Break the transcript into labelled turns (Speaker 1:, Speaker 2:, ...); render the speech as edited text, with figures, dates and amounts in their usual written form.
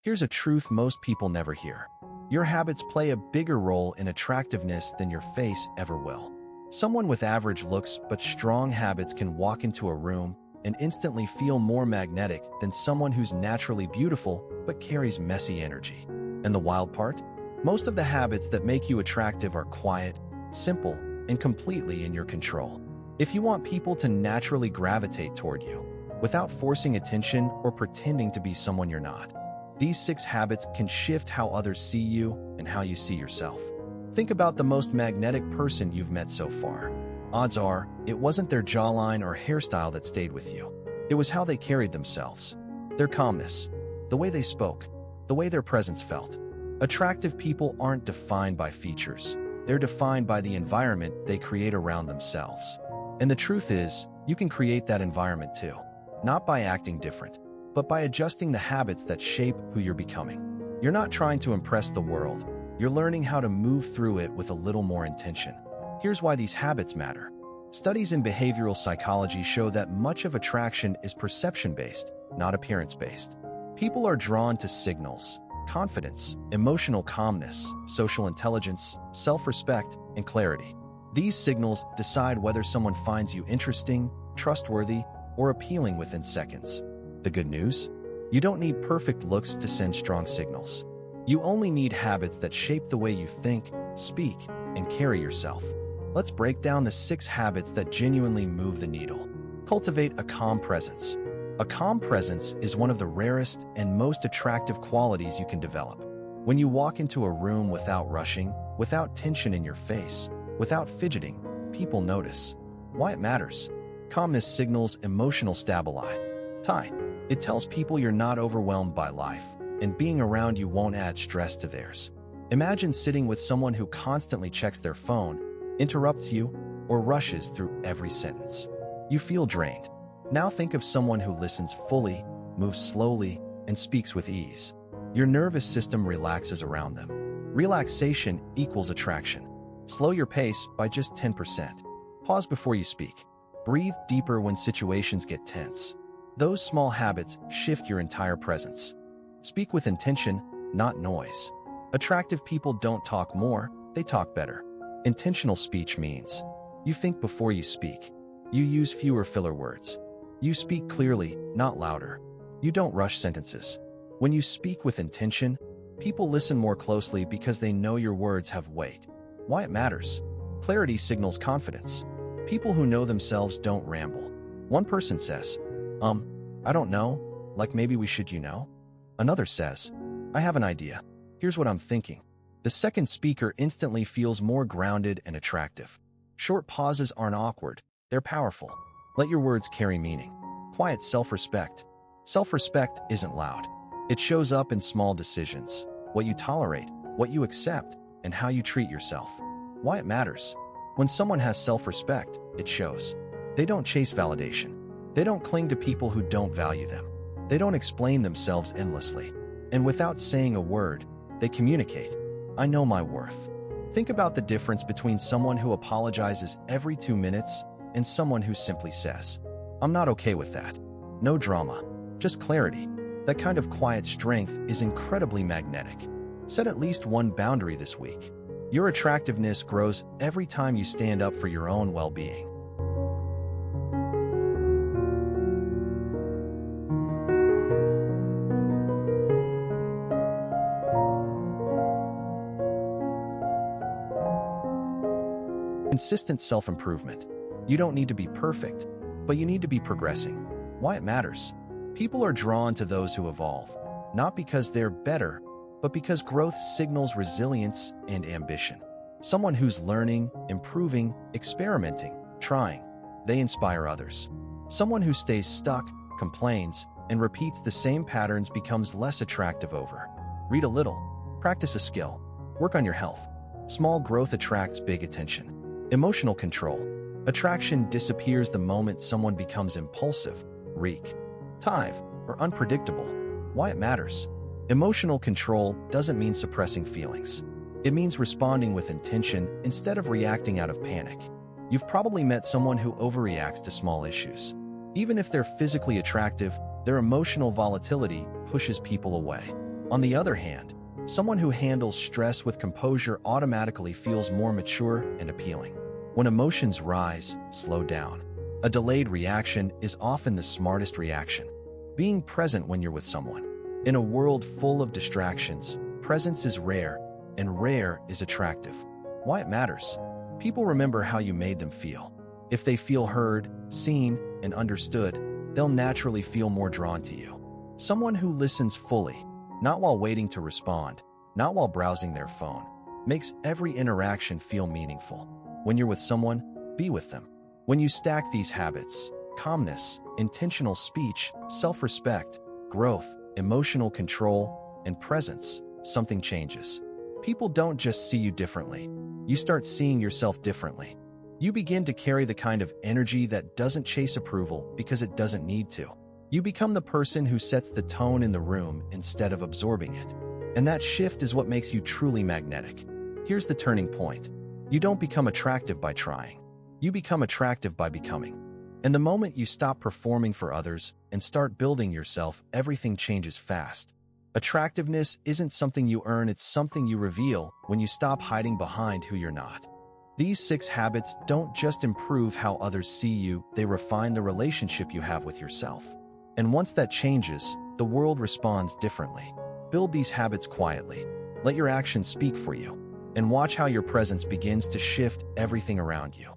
Speaker 1: Here's a truth most people never hear. Your habits play a bigger role in attractiveness than your face ever will. Someone with average looks but strong habits can walk into a room and instantly feel more magnetic than someone who's naturally beautiful but carries messy energy. And the wild part? Most of the habits that make you attractive are quiet, simple, and completely in your control. If you want people to naturally gravitate toward you, without forcing attention or pretending to be someone you're not, these 6 habits can shift how others see you and how you see yourself. Think about the most magnetic person you've met so far. Odds are, it wasn't their jawline or hairstyle that stayed with you. It was how they carried themselves, their calmness, the way they spoke, the way their presence felt. Attractive people aren't defined by features. They're defined by the environment they create around themselves. And the truth is, you can create that environment too. Not by acting different, but by adjusting the habits that shape who you're becoming. You're not trying to impress the world. You're learning how to move through it with a little more intention. Here's why these habits matter. Studies in behavioral psychology show that much of attraction is perception-based, not appearance-based. People are drawn to signals: confidence, emotional calmness, social intelligence, self-respect, and clarity. These signals decide whether someone finds you interesting, trustworthy, or appealing within seconds. The good news? You don't need perfect looks to send strong signals. You only need habits that shape the way you think, speak, and carry yourself. Let's break down the 6 habits that genuinely move the needle. Cultivate a calm presence. A calm presence is one of the rarest and most attractive qualities you can develop. When you walk into a room without rushing, without tension in your face, without fidgeting, people notice. Why it matters? Calmness signals emotional stability. It tells people you're not overwhelmed by life, and being around you won't add stress to theirs. Imagine sitting with someone who constantly checks their phone, interrupts you, or rushes through every sentence. You feel drained. Now think of someone who listens fully, moves slowly, and speaks with ease. Your nervous system relaxes around them. Relaxation equals attraction. Slow your pace by just 10%. Pause before you speak. Breathe deeper when situations get tense. Those small habits shift your entire presence. Speak with intention, not noise. Attractive people don't talk more, they talk better. Intentional speech means you think before you speak. You use fewer filler words. You speak clearly, not louder. You don't rush sentences. When you speak with intention, people listen more closely because they know your words have weight. Why it matters? Clarity signals confidence. People who know themselves don't ramble. One person says, I don't know, like maybe we should, Another says, I have an idea. Here's what I'm thinking. The second speaker instantly feels more grounded and attractive. Short pauses aren't awkward, they're powerful. Let your words carry meaning. Quiet self-respect. Self-respect isn't loud. It shows up in small decisions: what you tolerate, what you accept, and how you treat yourself. Why it matters? When someone has self-respect, it shows. They don't chase validation. They don't cling to people who don't value them. They don't explain themselves endlessly. And without saying a word, they communicate. I know my worth. Think about the difference between someone who apologizes every 2 minutes and someone who simply says, I'm not okay with that. No drama, just clarity. That kind of quiet strength is incredibly magnetic. Set at least one boundary this week. Your attractiveness grows every time you stand up for your own well-being. Consistent self-improvement. You don't need to be perfect, but you need to be progressing. Why it matters? People are drawn to those who evolve, not because they're better, but because growth signals resilience and ambition. Someone who's learning, improving, experimenting, trying, they inspire others. Someone who stays stuck, complains, and repeats the same patterns becomes less attractive over. Read a little, practice a skill, work on your health. Small growth attracts big attention. Emotional control. Attraction disappears the moment someone becomes impulsive, or unpredictable. Why it matters? Emotional control doesn't mean suppressing feelings. It means responding with intention instead of reacting out of panic. You've probably met someone who overreacts to small issues. Even if they're physically attractive, their emotional volatility pushes people away. On the other hand, someone who handles stress with composure automatically feels more mature and appealing. When emotions rise, slow down. A delayed reaction is often the smartest reaction. Being present when you're with someone. In a world full of distractions, presence is rare, and rare is attractive. Why it matters? People remember how you made them feel. If they feel heard, seen, and understood, they'll naturally feel more drawn to you. Someone who listens fully, not while waiting to respond, not while browsing their phone, makes every interaction feel meaningful. When you're with someone, be with them. When you stack these habits, calmness, intentional speech, self-respect, growth, emotional control, and presence, something changes. People don't just see you differently. You start seeing yourself differently. You begin to carry the kind of energy that doesn't chase approval because it doesn't need to. You become the person who sets the tone in the room instead of absorbing it. And that shift is what makes you truly magnetic. Here's the turning point. You don't become attractive by trying. You become attractive by becoming. And the moment you stop performing for others and start building yourself, everything changes fast. Attractiveness isn't something you earn, it's something you reveal when you stop hiding behind who you're not. These 6 habits don't just improve how others see you, they refine the relationship you have with yourself. And once that changes, the world responds differently. Build these habits quietly. Let your actions speak for you. And watch how your presence begins to shift everything around you.